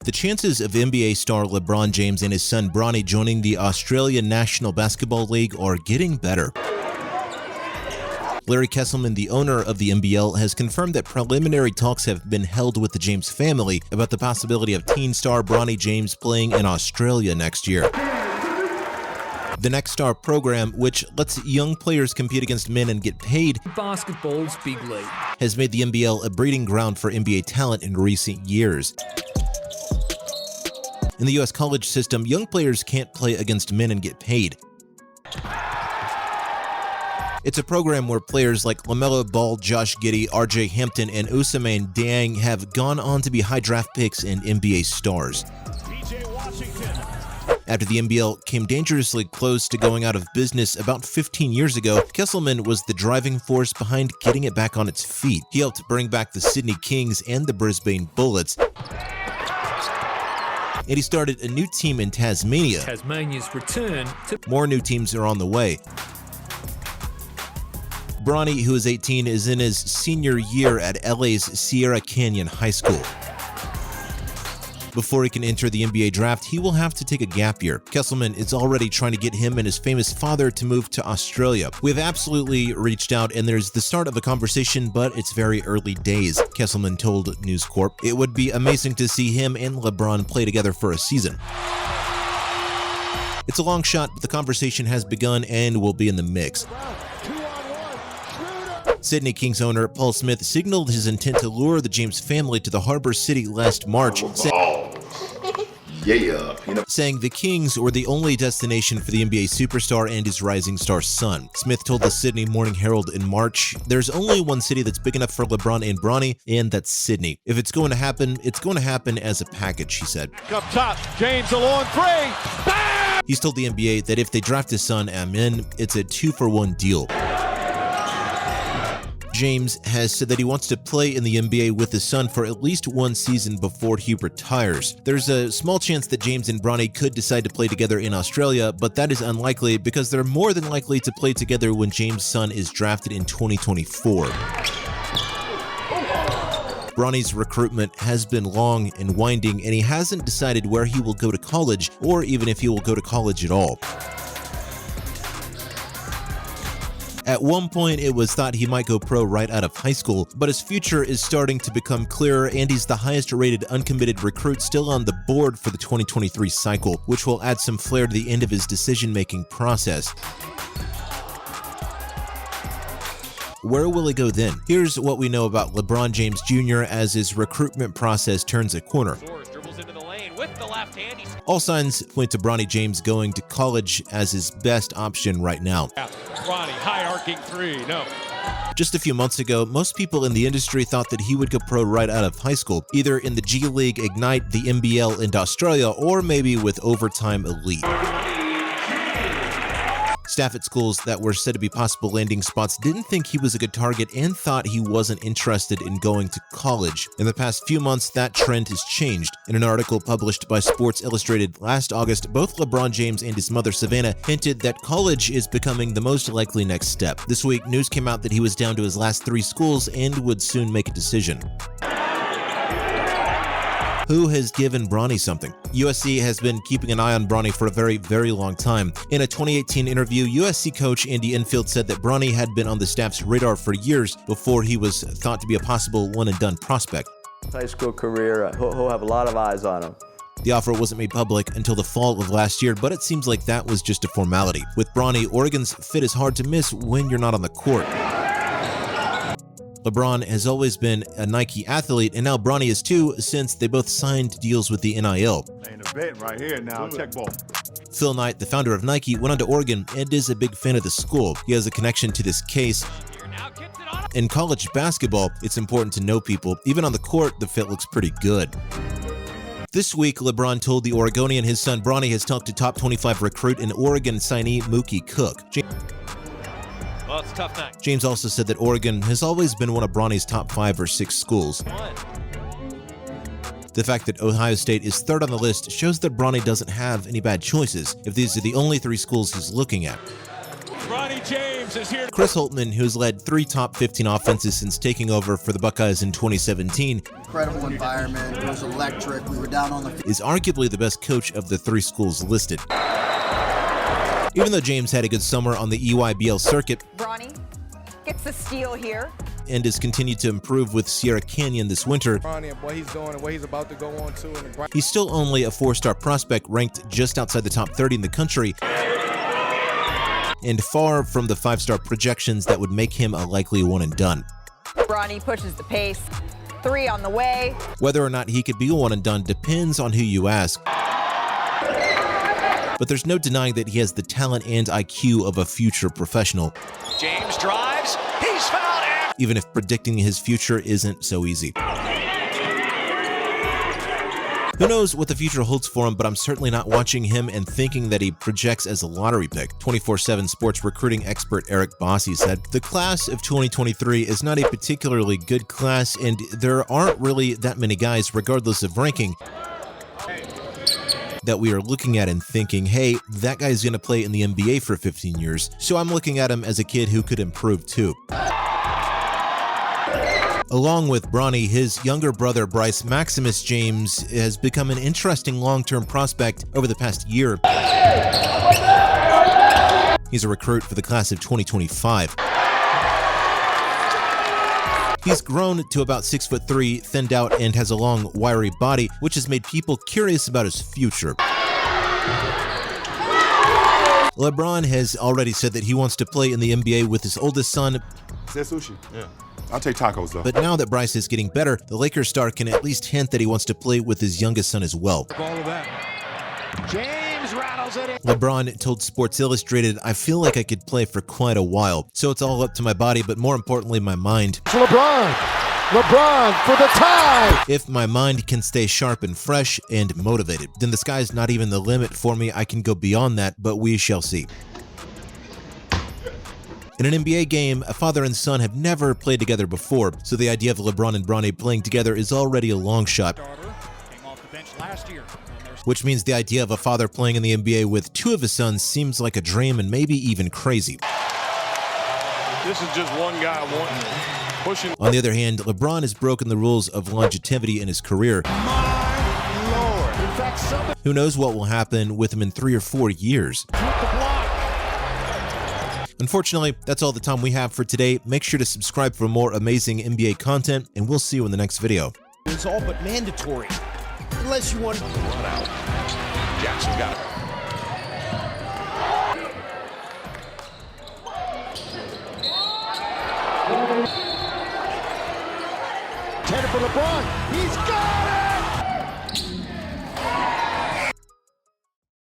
The chances of NBA star LeBron James and his son Bronny joining the Australian National Basketball League are getting better. Larry Kesselman, the owner of the NBL, has confirmed that preliminary talks have been held with the James family about the possibility of teen star Bronny James playing in Australia next year. The Next Star program, which lets young players compete against men and get paid, basketball's big league, has made the NBL a breeding ground for NBA talent in recent years. In the U.S. college system, young players can't play against men and get paid. It's a program where players like LaMelo Ball, Josh Giddey, RJ Hampton, and Ousmane Dieng have gone on to be high draft picks and NBA stars. After the NBL came dangerously close to going out of business about 15 years ago, Kesselman was the driving force behind getting it back on its feet. He helped bring back the Sydney Kings and the Brisbane Bullets. And he started a new team in Tasmania. Tasmania's return to... More new teams are on the way. Bronny, who is 18, is in his senior year at LA's Sierra Canyon High School. Before he can enter the NBA draft, he will have to take a gap year. Kesselman is already trying to get him and his famous father to move to Australia. We've absolutely reached out and there's the start of a conversation, but it's very early days, Kesselman told News Corp. It would be amazing to see him and LeBron play together for a season. It's a long shot, but the conversation has begun and will be in the mix. Sydney Kings owner Paul Smith signaled his intent to lure the James family to the Harbor City last March, saying the Kings were the only destination for the NBA superstar and his rising star son. Smith told the Sydney Morning Herald in March, "There's only one city that's big enough for LeBron and Bronny, and that's Sydney. If it's going to happen, it's going to happen as a package," he said. Up top, James a long three. Bam! He's told the NBA that if they draft his son, Amin, it's a 2-for-1 deal. James has said that he wants to play in the NBA with his son for at least one season before he retires. There's a small chance that James and Bronny could decide to play together in Australia, but that is unlikely because they're more than likely to play together when James' son is drafted in 2024. Bronny's recruitment has been long and winding, and he hasn't decided where he will go to college or even if he will go to college at all. At one point, it was thought he might go pro right out of high school, but his future is starting to become clearer and he's the highest-rated uncommitted recruit still on the board for the 2023 cycle, which will add some flair to the end of his decision-making process. Where will he go then? Here's what we know about LeBron James Jr. as his recruitment process turns a corner. All signs point to Bronny James going to college as his best option right now. Bronny, high arcing three, no. Just a few months ago, most people in the industry thought that he would go pro right out of high school, either in the G League, Ignite, the NBL, and Australia, or maybe with Overtime Elite. Staff at schools that were said to be possible landing spots didn't think he was a good target and thought he wasn't interested in going to college. In the past few months, that trend has changed. In an article published by Sports Illustrated last August, both LeBron James and his mother Savannah hinted that college is becoming the most likely next step. This week, news came out that he was down to his last 3 schools and would soon make a decision. Who has given Bronny something? USC has been keeping an eye on Bronny for a very, very long time. In a 2018 interview, USC coach Andy Enfield said that Bronny had been on the staff's radar for years before he was thought to be a possible one-and-done prospect. High school career, he'll have a lot of eyes on him. The offer wasn't made public until the fall of last year, but it seems like that was just a formality. With Bronny, Oregon's fit is hard to miss when you're not on the court. LeBron has always been a Nike athlete, and now Bronny is too, since they both signed deals with the NIL. Ain't a bet right here now, check ball. Phil Knight, the founder of Nike, went on to Oregon and is a big fan of the school. He has a connection to this case. In college basketball, it's important to know people. Even on the court, the fit looks pretty good. This week, LeBron told the Oregonian his son Bronny has talked to top 25 recruit and Oregon signee Mookie Cook. Well, it's a tough night. James also said that Oregon has always been one of Bronny's top 5 or 6 schools. The fact that Ohio State is 3rd on the list shows that Bronny doesn't have any bad choices if these are the only 3 schools he's looking at. Bronny James. James is here. Chris Holtmann, who has led 3 top 15 offenses since taking over for the Buckeyes in 2017, incredible environment. It was electric. We were down on the field. is arguably the best coach of the 3 schools listed. Even though James had a good summer on the EYBL circuit, Bronny gets the steal here. and has continued to improve with Sierra Canyon this winter, Bronny and what he's doing and what he's about to go on to. he's still only a 4-star prospect ranked just outside the top 30 in the country, and far from the 5-star projections that would make him a likely one and done. Bronny pushes the pace. 3 on the way. Whether or not he could be a one and done depends on who you ask. But there's no denying that he has the talent and IQ of a future professional, James drives. He's fouled him. even if predicting his future isn't so easy. Who knows what the future holds for him, but I'm certainly not watching him and thinking that he projects as a lottery pick. 24/7 sports recruiting expert Eric Bossi said, "The class of 2023 is not a particularly good class, and there aren't really that many guys, regardless of ranking, that we are looking at and thinking, hey, that guy's going to play in the NBA for 15 years, so I'm looking at him as a kid who could improve too." Along with Bronny, his younger brother Bryce Maximus James has become an interesting long-term prospect over the past year. He's a recruit for the class of 2025. He's grown to about 6'3", thinned out, and has a long, wiry body, which has made people curious about his future. LeBron has already said that he wants to play in the NBA with his oldest son, Is that sushi? Yeah. I'll take tacos, though. but now that Bryce is getting better, the Lakers star can at least hint that he wants to play with his youngest son as well. All of that. James rattles it in. LeBron told Sports Illustrated, "I feel like I could play for quite a while, so it's all up to my body, but more importantly, my mind. To LeBron. LeBron for the tie. If my mind can stay sharp and fresh and motivated, then the sky's not even the limit for me. I can go beyond that, but we shall see." In an NBA game, a father and son have never played together before, so the idea of LeBron and Bronny playing together is already a long shot. Came off the bench last year. Which means the idea of a father playing in the NBA with 2 of his sons seems like a dream and maybe even crazy. This is just one guy pushing. On the other hand, LeBron has broken the rules of longevity in his career. My Lord. In fact, somebody Who knows what will happen with him in 3 or 4 years? took the block. Unfortunately, that's all the time we have for today. Make sure to subscribe for more amazing NBA content, and we'll see you in the next video. It's all but mandatory. Unless you want to Run out. Jackson got it. Headed for LeBron.